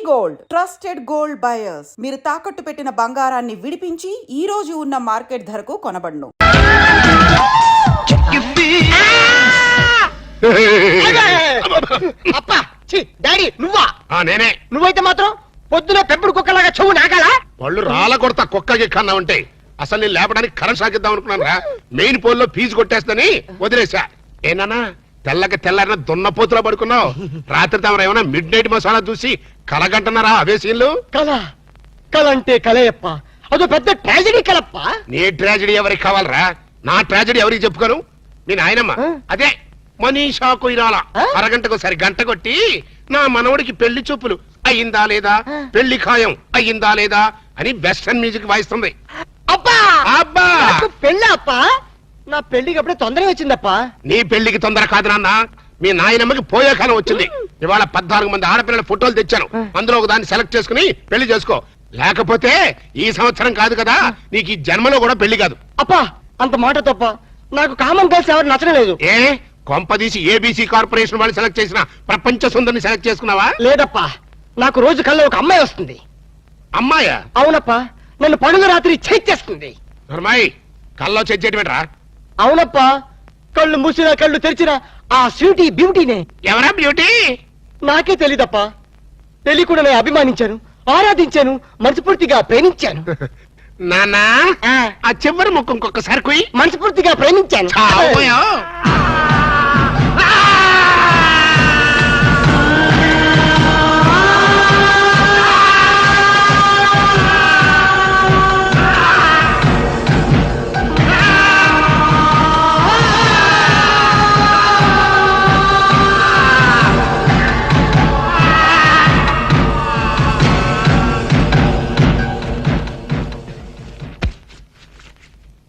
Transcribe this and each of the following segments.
Gold trusted gold buyers. మీరు తాకట్టు పెట్టిన బంగారాన్ని విడిపించి ఈ రోజు ఉన్న మార్కెట్ ధరకు కొనబడును. డాడీ నువ్వా? నేనే. నువ్వైతే మాత్రం పొద్దున పెంపుడు కుక్కలాగా చెవు నాగాలా? వాళ్ళు రాళ్ళ కొడతా కుక్కకి కన్నా ఉంటే అసలు నేను లేపడానికి కరెంట్ సాగిద్దాం అనుకున్నాను రా. మెయిన్ పోల్ లో ఫీజు కొట్టేస్తని వదిలేసా. ఏనా తెల్లకి తెల్లారిన దున్నపోతులా పడుకున్నావు. రాత్రి తమరు ఏమైనా మిడ్ నైట్ మసాలా చూసి కలగంటున్నారా? అవే సీన్లు. కళ కళ అంటే కలయప్ప, అదో పెద్ద ట్రాజడీ కలప్ప. నీ ట్రాజడీ ఎవరికి కావాలరా? నా ట్రాజడీ ఎవరికి చెప్పుకోను? మీ నాయనమ్మ అదే మనీషా కొయిరాల అరగంటకు సరి గంట కొట్టి నా మనవడికి పెళ్లి చూపులు అయ్యిందా లేదా, పెళ్లి ఖాయం అయ్యిందా లేదా అని వెస్టర్న్ మ్యూజిక్ వాయిస్తుంది. అబ్బా అబ్బా పెళ్ళి అప్ప, నా పెళ్లికి అప్పుడే తొందరగా వచ్చిందప్ప. నీ పెళ్లికి తొందర కాదు నాన్న, మీ నాయనమ్మకి పోయే కాలం వచ్చింది. ఇవాళ 14 మంది ఆడపిల్లల ఫోటోలు తెచ్చాను. అందులో ఒక దాన్ని సెలెక్ట్ చేసుకుని పెళ్లి చేసుకో. లేకపోతే ఈ సంవత్సరం కాదు కదా, నీకు ఈ జన్మలో కూడా పెళ్లి కాదు. అప్పా అంత మాట తప్ప, నాకు కామన్ గర్ల్స్ ఎవరు నచ్చడం లేదు. ఏ కొంపదీసి ఏబీసీ కార్పొరేషన్ వాళ్ళు సెలెక్ట్ చేసిన ప్రపంచ సుందరిని సెలెక్ట్ చేసుకున్నావా? లేదప్పా, నాకు రోజు కల్లో ఒక అమ్మాయి వస్తుంది. అమ్మాయా? అవునప్పా, నన్ను పండుగ రాత్రి చేస్తుంది. నర్మాయి కల్లో చెచ్చేటివేట్రా? అవునప్పా, కళ్ళు మూసినా కళ్ళు తెరిచినా ఆ స్వీటీ బ్యూటీనే. ఎవరా బ్యూటీ? నాకే తెలీదప్పా. తెలియకుండా నేను అభిమానించాను, ఆరాధించాను, మనస్ఫూర్తిగా ప్రేమించాను. నానా ఆ చివరి ముక్కు ఇంకొకసారి కుయి. మనస్ఫూర్తిగా ప్రేమించాను.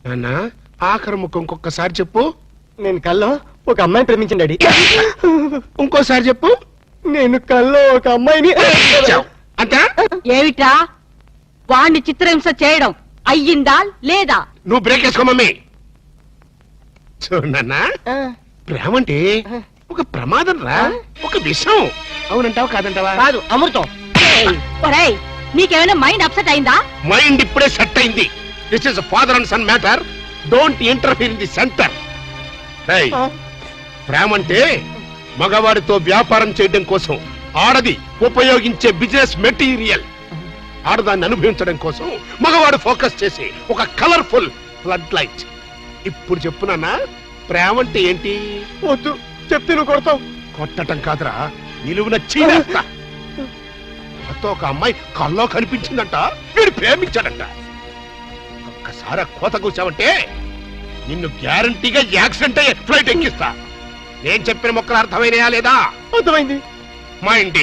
నాన్నా ఆఖరి ముక్కు ఇంకొకసారి చెప్పు. నేను కల్లో ఒక అమ్మాయిని ప్రేమించండి డాడీ. ఇంకోసారి చెప్పు. నేను కల్లో ఒక అమ్మాయిని. అంతా ఏమిట్రా వాణ్ణి చిత్రహింస చేయడం అయ్యిందా లేదా? నువ్వు బ్రేక్ వేసుకో మమ్మీ. చూడన్నా, ప్రేమ అంటే ఒక ప్రమాదం రా, ఒక విషయం. అవునంటావా కాదంటావా? కాదు, అమృతం. ఒరేయ్, నీకేమైనా మైండ్ అప్సెట్ అయిందా? మైండ్ ఇప్పుడే సెట్ అయింది. This is father and son matter. Don't interfere in the centre. ప్రేమ అంటే మగవాడితో వ్యాపారం చేయడం కోసం ఆడది ఉపయోగించే బిజినెస్ మెటీరియల్. ఆడదాన్ని అనుభవించడం కోసం మగవాడు ఫోకస్ చేసి ఒక కలర్ఫుల్ ఫ్లడ్ లైట్. ఇప్పుడు చెప్పునన్నా, ప్రేమ అంటే ఏంటి? వద్దు చెప్తే నువ్వు కొడతావు. కొట్టటం కాదురా, నిలువున చీనేస్తా. కొత్త ఒక అమ్మాయి కల్లో కనిపించిందంట, వీడు ప్రేమించాడంట. ఒక్కసారి కోత కూర్చావంటే నిన్ను గ్యారంటీగా యాక్సిడెంట్ అయ్యే ఫ్లైట్ ఎక్కిస్తా. నేను చెప్పిన మొక్కలు అర్థమైనయా లేదా? అర్థమైంది. మైండ్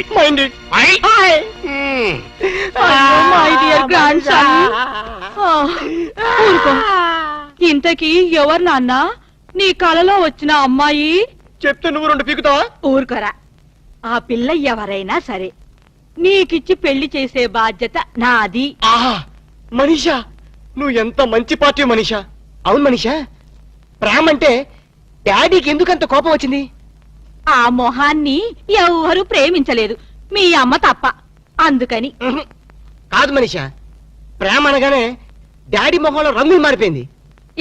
ఇంతకీ ఎవరు నాన్న నీ కలలో వచ్చిన అమ్మాయి? చెప్తే నువ్వు 2 పీకుతావా? ఊరుకోరా. ఆ పిల్ల ఎవరైనా సరే నీకిచ్చి పెళ్లి చేసే బాధ్యత నాది. ఆహా మనీషా, నువ్వు ఎంత మంచి పార్టీ మనీషా. అవును మనీషా, ప్రేమ అంటే డాడీకి ఎందుకంత కోపం వచ్చింది? ఆ మొహాన్ని ఎవరు ప్రేమించలేదు, మీ అమ్మ తప్ప. అందుకని. కాదు మనీషా, ప్రేమ అనగానే డాడీ మొహంలో రంగులు మారిపోయింది.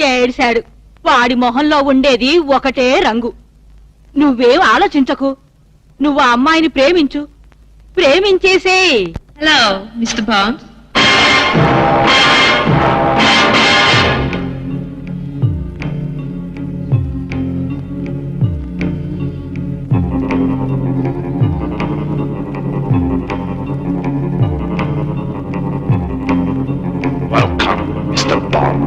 ఏడిశాడు. వాడి మొహంలో ఉండేది ఒకటే రంగు. నువ్వేం ఆలోచించకు. నువ్వు ఆ అమ్మాయిని ప్రేమించు, ప్రేమించేసే. Hello mister Bond. Welcome, Mr. Bond.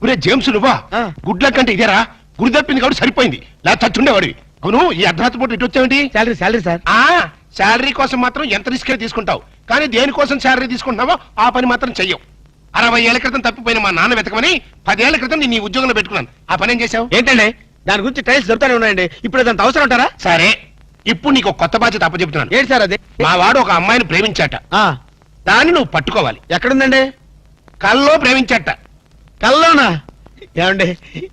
ఒరే జేమ్స్ నువ్వా గుడ్ల కంటే ఇదేరా గురి తప్పింది కాబట్టి సరిపోయింది లేదా చచ్చుండేవాడివి. అవును ఈ అర్ధరాత్రి పూట ఇటు వచ్చావేంటి? Salary sir. శాలరీ కోసం మాత్రం ఎంత రిస్క్ తీసుకుంటావు, కానీ దేనికోసం శాలరీ తీసుకుంటున్నావో ఆ పని మాత్రం చెయ్యవు. 60 ఏళ్ల క్రితం తప్పిపోయిన మా నాన్న వెతకమని 10 ఏళ్ల క్రితం నేను ఈ ఉద్యోగంలో పెట్టుకున్నాను. ఆ పని ఏం చేశావు? ఏంటండి దాని గురించి టైల్స్ దొరుకుతానే ఉన్నాయండి, ఇప్పుడు దాంత అవసరం ఉంటారా? సరే ఇప్పుడు నీకు ఒక కొత్త బాధ్యత అప్పచెప్తున్నాను. ఏంటి సార్ అది? మా వాడు ఒక అమ్మాయిని ప్రేమించాట, దాన్ని నువ్వు పట్టుకోవాలి. ఎక్కడుందండి? కల్లో ప్రేమించాట. కల్లోనా? ఏమండి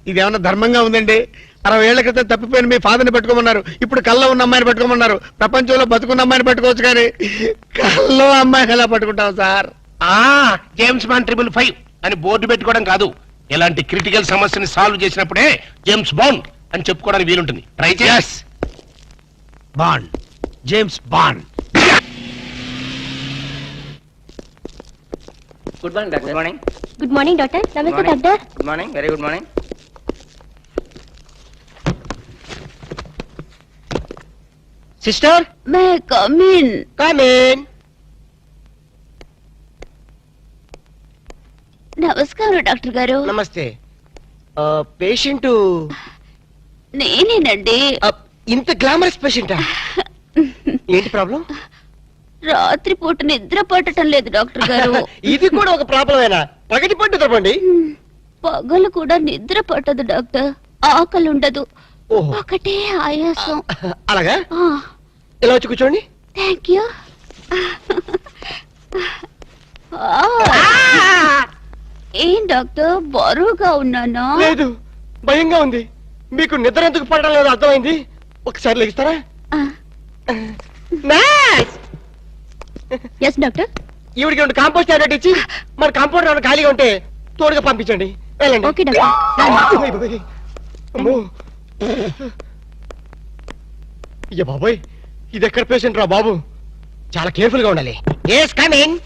ఇదేమన్నా ధర్మంగా ఉందండి? 60 ఏళ్ల క్రితం తప్పిపోయిన మీ ఫాదర్ని పెట్టుకోమన్నారు, ఇప్పుడు కల్లో ఉన్న అమ్మాయిని పెట్టుకోమన్నారు. ప్రపంచంలో బతుకున్న అమ్మాయిని పెట్టుకోవచ్చు, కానీ కల్లో అమ్మాయిని ఎలా పట్టుకుంటాం సార్? జేమ్స్ బాండ్ 555 అని బోర్డు పెట్టుకోవడం కాదు, ఇలాంటి క్రిటికల్ సమస్యని సాల్వ్ చేసినప్పుడే జేమ్స్ బాండ్ అని చెప్పుకోవడానికి వీలుంటుంది. ట్రై చేస్. Bond, James Bond. Good morning doctor. Good morning. Good morning doctor. Namaste doctor. Good morning. Very good morning. Sister may come in. Come in. నమస్కారం డాక్టర్ గారు. నమస్తే. పేషెంట్ నేనేనండి. ఇంత గ్లామరస్ పేషెంటా? ఏంటి ప్రాబ్లం? రాత్రి పూట నిద్ర పట్టడం లేదు డాక్టర్ గారు. ఇది కూడా ఒక ప్రాబ్లమేనా? పగటి పట్టు తప్పండి. పగలు కూడా నిద్ర పట్టదు డాక్టర్. ఆకలి ఉండదు, ఓహో. ఒకటే ఆయాసం. అలాగా? ఇలా వచ్చి కూర్చోండి. Thank you. ఏం డాక్టర్ బరువుగా ఉన్నానా? లేదు, భయంగా ఉంది. మీకు నిద్ర ఎందుకు పడడం లేదు అర్థమైంది. ఒకసారి లెగిస్తారా? Yes doctor. ఈవిడికి 2 కాంపోస్ట్ టాబ్లెట్ ఇచ్చి మన కాంపౌండ్ ఏమైనా ఖాళీగా ఉంటే తోడుగా పంపించండి. వెళ్ళండి. Okay doctor. అమ్మో. అయ్య బాబోయ్, ఇది ఎక్కడ పేషెంట్ రా బాబు? చాలా కేర్ఫుల్ గా ఉండాలి. Yes come in.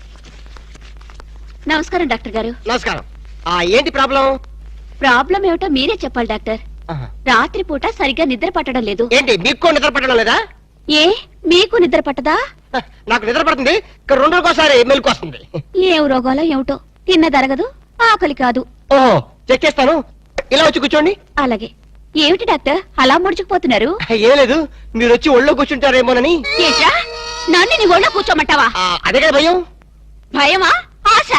నమస్కారం డాక్టర్ గారు. నమస్కారం. ఏంటి ప్రాబ్లం? ప్రాబ్లం ఏమిటో మీరే చెప్పాలి డాక్టర్. రాత్రి పూట సరిగ్గా నిద్ర పట్టడం లేదు. ఏంటి మీకు నిద్ర పట్టడం లేదా? ఏ మీకు నిద్ర పట్టదా? నాకు నిద్ర పడుతుంది, 2 రోజులకోసారి మెలకు వస్తుంది. ఏం రోగాలో ఏమిటో, తిన్నదరగదు, ఆకలి కాదు. ఓహో, చెక్ చేస్తాను. ఇలా వచ్చి కూర్చోండి. అలాగే. ఏమిటి డాక్టర్ అలా ముడుచుకుపోతున్నారు? ఏం లేదు, మీరు వచ్చి ఒళ్ళో కూర్చుంటారేమోనని. ఏంట్రా, నన్ను నీ ఒళ్ళో కూర్చోమంటావా? అదే కదా భయం. భయమా? ఆశ?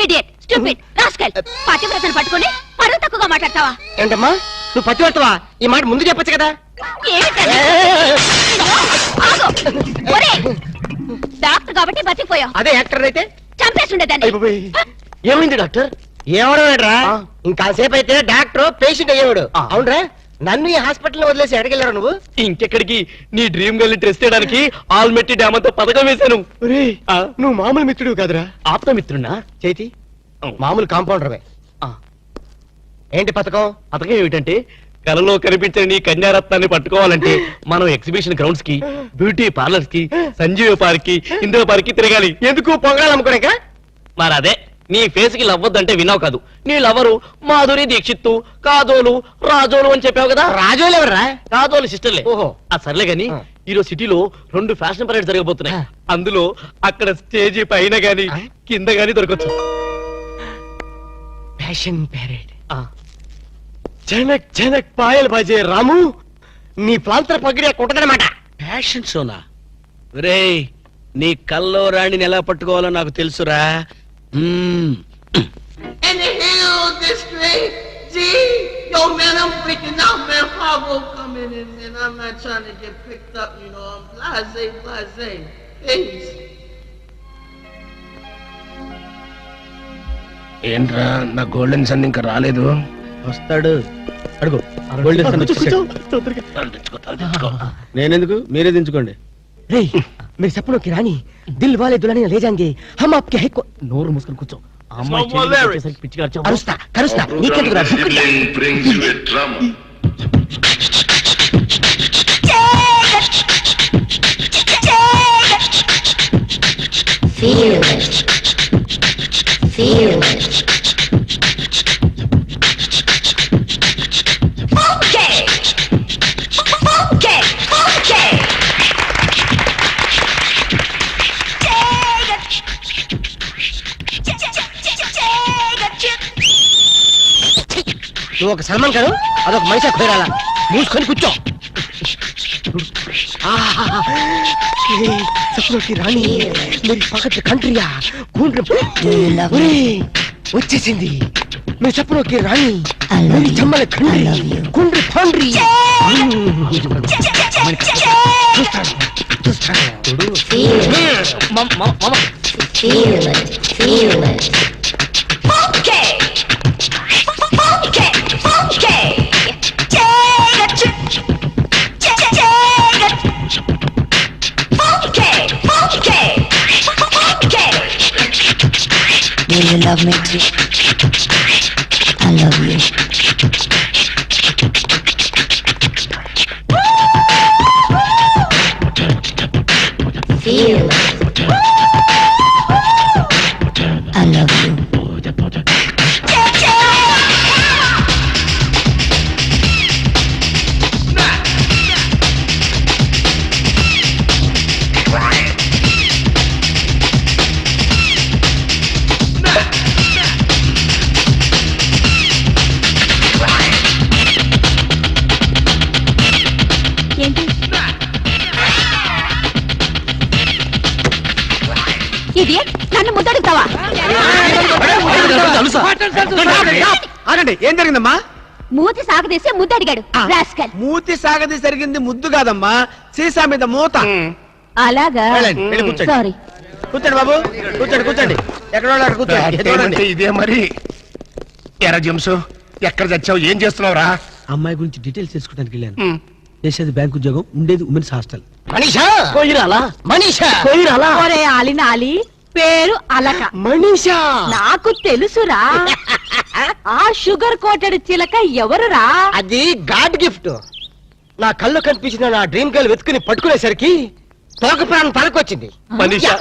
Idiot, stupid, rascal. పతివ్రతను పట్టుకొని పరువు తక్కువగా మాట్లాడతావా? ఏంటమ్మా నువ్వు పతివర్తవా? ఈ మాట ముందు చెప్పొచ్చు కదా. ఏమిటది? ఆగు. ఒరేయ్, డాక్టర్ కాబట్టి బతికిపోయావు. అదే యాక్టర్ అయితే చంపేస్తుండేదాన్ని. ఏమైంది డాక్టర్? ఏమడరా? ఇంకాసేపు అయితే డాక్టర్ పేషెంట్ అయ్యేవాడు. అవునరా? నన్ను ఈ హాస్పిటల్ వదిలేసి ఎడగెళ్ళారు నువ్వు? ఇంకెక్కడికి, నీ డ్రీమ్ గర్ల్ టెస్ట్ చేయడానికి ఆల్మెట్టి డ్యామ్ తో పథకం వేశాను. నువ్వు మామూలు మిత్రుడు కాదురా, ఆప్త మిత్రున్నా. చేతి మామూలు కాంపౌండర్వే. ఏంటి పథకం? పథకం ఏమిటంటే, కలలో కనిపించని నీ కన్యారత్నాన్ని పట్టుకోవాలంటే మనం ఎగ్జిబిషన్ గ్రౌండ్స్ కి, బ్యూటీ పార్లర్స్ కి, సంజీవ పార్క్ కి, ఇందిరా పార్క్ కి తిరగాలి. ఎందుకు? పొంగాలి అమ్ముకోలేక. మరి అదే నీ ఫేస్ కి లవ్వద్దంటే విన్నావు కాదు. నీ లవరు మాధురి దీక్షిత్తు, కాదోలు, రాజోలు అని చెప్పావు కదా. రాజోలు ఎవరా? కాదోలు సిస్టర్లే. ఓహో, ఆ సర్లే గాని ఈరోజు సిటీలో 2 ఫ్యాషన్ పరేడ్ జరగబోతున్నాయి. అందులో అక్కడ స్టేజీ పైన గాని కింద గాని దొరకచ్చు. Fashion parade. జనక్ జనక్ పాయల్ బాజే రాము, నీ ప్రాంతర పగిడే కొట్టదనమాట. ఫ్యాషన్ షోనా? రే, నీ కల్లో రాణిని ఎలా పట్టుకోవాలో నాకు తెలుసురా. In the hill district, G, yo man, I'm freaking out, man. Pablo coming in, man. I'm not trying to get picked up, you know. I'm blase. Peace. ఏంట్రా నా గోల్డెన్ సన్ ఇంకా రాలేదు? వస్తాడు, అడుగు. నేనెందుకు, మీరే దించుకోండి. మీరు చెప్పను కి రాణి దిల్ వాలే దులాని లే జాంగే హమ్ ఆప్కే హై. నోరు మూసుకొని కూర్చో. కరుస్తా కరుస్తా, నీకెందుకు రా? నువ్వు ఒక సల్మాన్ ఖాన్, అదొక మనిషి కోరాల. మూసుకొని కూర్చో. సప్నోకి రాణి మీరు పక్కన కంట్రీయా వచ్చేసింది. మీ సప్నోకి రాణి మీరు చమ్మల కండ్రి కుండ్రి పాండ్రి. చూస్తాను చూస్తాను. Do you love me too? I love you. Feel it. I love you. ఏంటి ఇడియట్, నన్ను ముద్దడుగుతావా? ఆగండి, ఏం జరిగిందమ్మా? మూతి సాగదీసి ముద్దడిగాడు రాస్కల్. మూతి సాగది జరిగింది ముద్దు కాదమ్మా, సీసా మీద మూత. అలాగా? వెళ్ళండి, వెళ్ళి కూర్చోండి. సారీ. కూర్చోండి బాబు, కూర్చోండి కూర్చోండి. ఎక్కడ వాళ్ళు అక్కడ కూర్చోండి. అంటే ఇదే మరి. ఎరా జంసు, ఎక్కడ చచ్చావు, ఏం చేస్తున్నావురా? అమ్మాయి గురించి డీటెయిల్స్ తెలుసుకోవడానికి వెళ్ళాను. చేసేది బ్యాంక్ ఉద్యోగం, ఉండేది ఉమెన్స్ హాస్టల్. మనీషా కోయిరాలా, మనీషా కోయిరాలా. ఒరే ఆలినాలి, పేరు అలక. మనీషా నాకు తెలుసురా. ఆ షుగర్ కోటెడ్ చిలక ఎవరురా? అది గాడ్ గిఫ్ట్. నా కళ్ళు కనిపించిన నా డ్రీమ్ గర్ల్ వెతుకుని పట్టుకునేసరికి తోక ప్రాణం తలకొచ్చింది. మనీషా,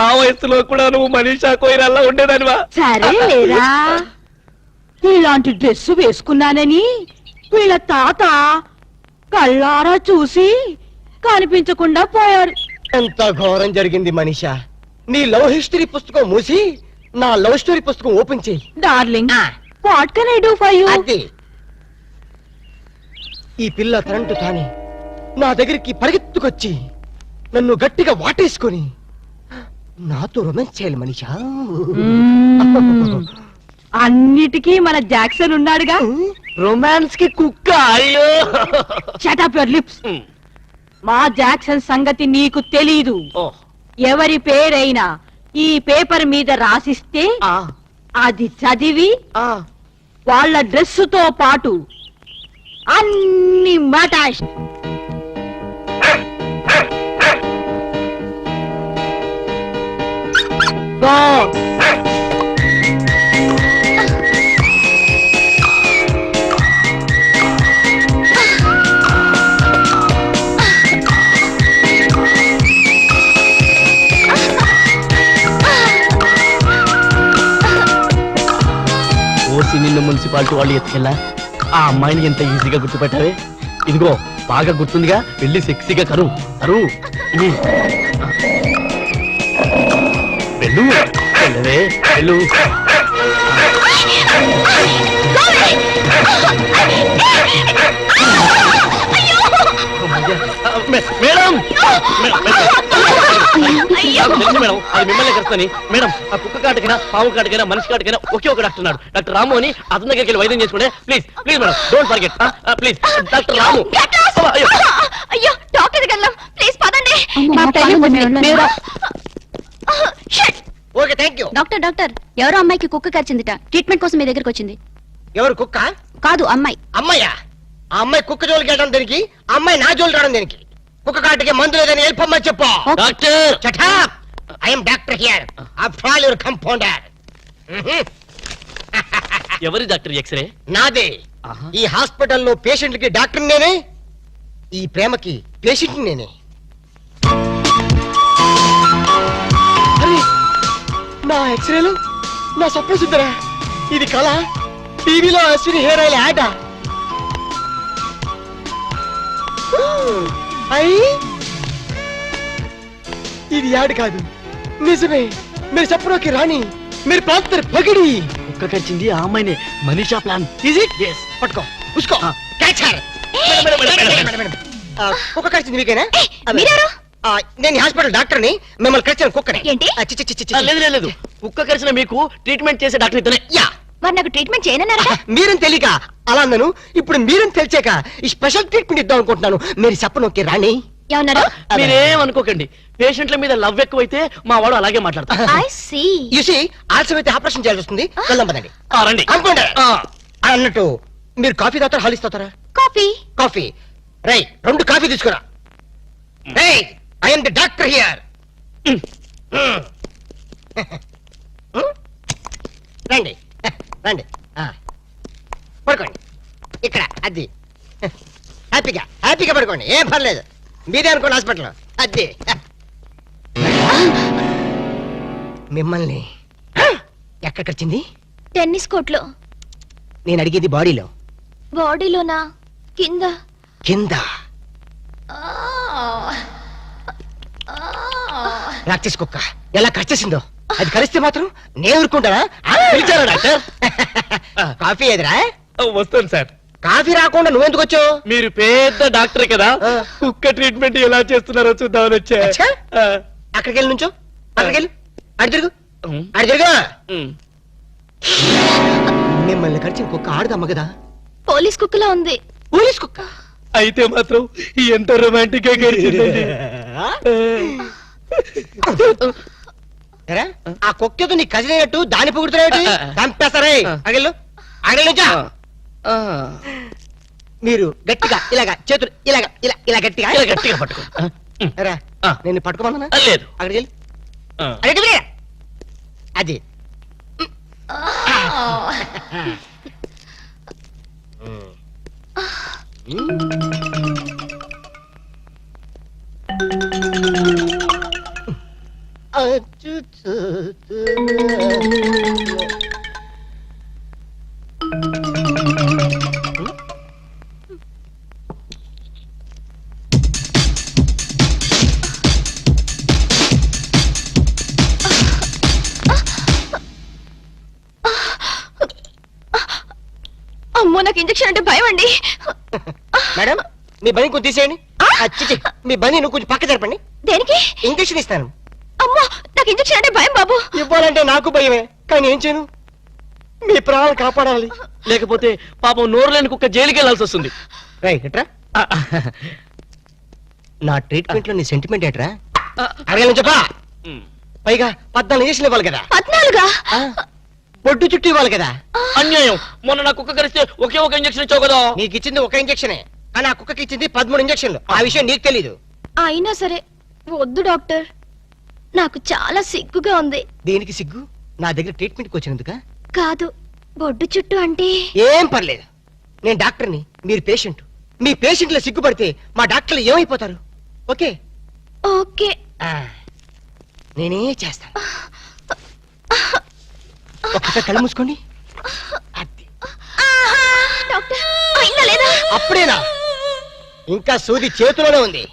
ఆ వయసులో కూడా నువ్వు మనీషా కోయిరాల్లా ఉండేదానివా? సరే లేరా, ఇలాంటి డ్రెస్ వేసుకున్నానని వీళ్ళ తాత కళ్ళారా చూసి కనిపించకుండా పోయారు. ఎంత ఘోరం జరిగింది మనీషా. నీ లవ్ హిస్టరీ పుస్తకం మూసి నా లవ్ స్టోరీ పుస్తకం ఓపెన్ చేయి. Darling, what can I do for you? అది ఈ పిల్ల తనంటు తానే నా దగ్గరికి పరిగెత్తుకొచ్చి నన్ను గట్టిగా వాటేసుకొని నాతో రొమాన్స్ చేయాలి మనీషా. అన్నిటికీ మన జాక్సన్ ఉన్నాడుగా. రొమాన్స్ కి కుక్క. అయ్యో, షట్ అప్ యువర్ లిప్స్. మా జాక్సన్ సంగతి నీకు తెలీదు. ఎవరి పేరైనా ఈ పేపర్ మీద రాసిస్తే అది చదివి వాళ్ళ డ్రెస్సుతో పాటు అన్ని మటాష్. ఓసి నిన్ను మున్సిపాలిటీ వాళ్ళు ఎత్తుకెళ్ళా ఆ అమ్మాయిని ఎంత ఈజీగా గుర్తుపెట్టావే. ఇదిగో బాగా గుర్తుందిగా, వెళ్ళి సెక్సీగా కరు కరు. వెళ్ళు వెళ్ళవే వెళ్ళు. మేడం మేడం, అది మిమ్మల్ని కలుస్తాని మేడం. ఆ కుక్క కాటకైనా పాము కాటకైనా మనిషి కాటకైనా ఒకే ఒక డాక్టర్ ఉన్నాడు, డాక్టర్ రాము అని. అతని దగ్గరికి వెళ్ళి వైద్యం చేసుకుంటే please please madam, don't forget please. Doctor Ramu. అయ్యో డాక్టర్ గల్లం, ప్లీజ్ పదండి. Okay, thank you. Doctor doctor, ఎవరో అమ్మాయికి కుక్క కరిచిందిట, ట్రీట్మెంట్ కోసం మీ దగ్గరికి వచ్చింది. ఎవరు కుక్క? కాదు అమ్మాయి. అమ్మాయ్యా? ఆ అమ్మాయి కుక్క జోలికి వెళ్ళడం దేనికి? ఆ అమ్మాయి నా జోలికి రావడం దేనికి? కుక్క కాటికి మందు లేదని వెళ్ళిపోమ్మని చెప్పు. Doctor I'm doctor here, after all your compounder. ఎవరి డాక్టర్? ఎక్స్రే నాదే. ఈ హాస్పిటల్లో పేషెంట్ కి డాక్టర్ నేనే, ఈ ప్రేమకి పేషెంట్ నేనే. అరే, నా ఎక్స్రేలు నా స్వప్న సుందరా. ఇది కళ? టీవీలో అశ్విని హెయిర్ ఆయిల్ యాడ్. ఇది యాడ్ కాదు, నిజమే. మీరు సప్నోకి రాణి, మీరు ప్రాంతర్ పగిడి. కుక్క కరిచింది ఆ అమ్మాయినే. Manisha plan. Is it? Yes. పట్టుకో ఉసుకో క్యాచ్ హర్. కుక్క కరిచింది మీకేనా? మీరెవరు? నేను హాస్పిటల్ డాక్టర్ని. మిమ్మల్ని కరిచిన కుక్కని. ఏంటి? లేదు లేదు కుక్క కరిచిన మీకు ట్రీట్మెంట్ చేసే డాక్టర్ ఇతనే. యా మరి నాకు ట్రీట్మెంట్ చేయనన్నారా? మీరని తెలియక అలా అన్నాను. ఇప్పుడు మీరని తెలిసాక ఈ స్పెషల్ ట్రీట్మెంట్ ఇద్దాం అనుకుంటున్నాను. మీరు చెప్పనొక్కి రాణి. ఏమన్నారు? మీరేం అనుకోకండి. పేషెంట్ల మీద లవ్ ఎక్కువైతే మా వాడు అలాగే మాట్లాడతారు. I see. యూసి ఆలస్యం అయితే ఆపరేషన్ చేయాల్సి వస్తుంది. వెళ్దాం పదండి. రండి. అనుకోండి. అన్నట్టు మీరు కాఫీ తాగుతారా హాలిస్ తాగుతారా? కాఫీ. కాఫీ రై 2 కాఫీ తీసుకురా. రేయ్ I am the doctor here. రండి రండి పడుకోండి ఇక్కడ. అది హ్యాపీగా హ్యాపీగా పడుకోండి. ఏం పర్లేదు. మీరే అనుకోండి హాస్పిటల్. అది మిమ్మల్ని ఎక్కడ కరిచింది? టెన్నిస్ కోర్ట్లో. నేను అడిగేది బాడీలో. బాడీలోనా? కింద. కింద ప్రాక్టీస్ కుక్క ఎలా కరిచేసిందో. అది కరిస్తే మాత్రం నేను ఊరుకుంటానా? పిలిచారా డాక్టర్? కాఫీ ఎదురా? వస్తాను సార్. కాఫీ రాకుండా నువ్వెందుకు వచ్చావు? మీరు పెద్ద డాక్టర్ కదా, కుక్క ట్రీట్మెంట్ ఎలా చేస్తున్నారో చూద్దామని వచ్చా. అచ్చా? అక్కడికి వెళ్ళి నుంచో. అక్కడికి వెళ్ళి అడి తిరుగు అడి తిరుగు. మిమ్మల్ని కరిచిన కుక్క ఆడదమ్మ కదా? పోలీస్ కుక్కలా ఉంది. పోలీస్ కుక్క అయితే మాత్రం ఎంత రొమాంటిక్ గా గడిచిందండి. ఎరా, ఆ కుక్కతో నీ కజినట్టు దాని పొగుడుతున్నాయి. చంపేస్తారే. అగలు అగలు. మీరు గట్టిగా ఇలాగా చేతులు ఇలాగా ఇలా ఇలా గట్టిగా ఇలా గట్టిగా పట్టుకో. ఎరా, నేను పట్టుకోమన్నా? లేదు. అక్కడికి వెళ్ళి అక్కడికి వెళ్ళి. అది అమ్మో, నాకు ఇంజెక్షన్ అంటే భయం అండి. మేడం మీ బని కొంచెం తీసేయండి. చిచి మీ బని నువ్వు కొంచెం పక్క జరపండి. దేనికి? ఇంజక్షన్ ఇస్తాను. అమ్మో, నాకు ఇంజెక్షన్ అంటే భయం బాబు. ఇవ్వాలంటే నాకు భయమే, కానీ ఏం చేయను? మీ ప్రాణాలు కాపాడాలి. లేకపోతే పాపం నోరు లేని కుక్క జైలుకి వెళ్లాల్సి వస్తుంది. రైట్ ఎట్రా? నా ట్రీట్మెంట్ లో నీ సెంటిమెంట్ ఎట్రా? అడగలను చెప్పా. పైగా 14 ఇంజక్షన్ ఇవ్వాలి కదా? 14? బొడ్డు చుట్టూ ఇవ్వాలి కదా? అన్యాయం. మొన్న నా కుక్క కరిస్తే ఒకే ఒక ఇంజక్షన్ ఇచ్చావు కదా. నీకు ఇచ్చింది ఒక ఇంజక్షనే, కానీ ఆ కుక్కకి ఇచ్చింది 13 ఇంజక్షన్లు. ఆ విషయం నీకు తెలీదు. అయినా సరే వద్దు డాక్టర్, నాకు చాలా సిగ్గుగా ఉంది. దేనికి సిగ్గు? నా దగ్గర ట్రీట్మెంట్కి వచ్చినందుక? కాదు, బొడ్డు చుట్టూ అంటే. ఏం పర్లేదు, నేను డాక్టర్ని, మీరు పేషెంట్. మీ పేషెంట్ల సిగ్గుపడితే మా డాక్టర్లు ఏమైపోతారు? Okay okay. నేనే చేస్తాను. ఒక్కసారి కళ్ళు మూసుకోండి. డాక్టర్ అయిందా లేదా? అప్పుడేనా? ఇంకా సూది చేతిలోనే ఉంది.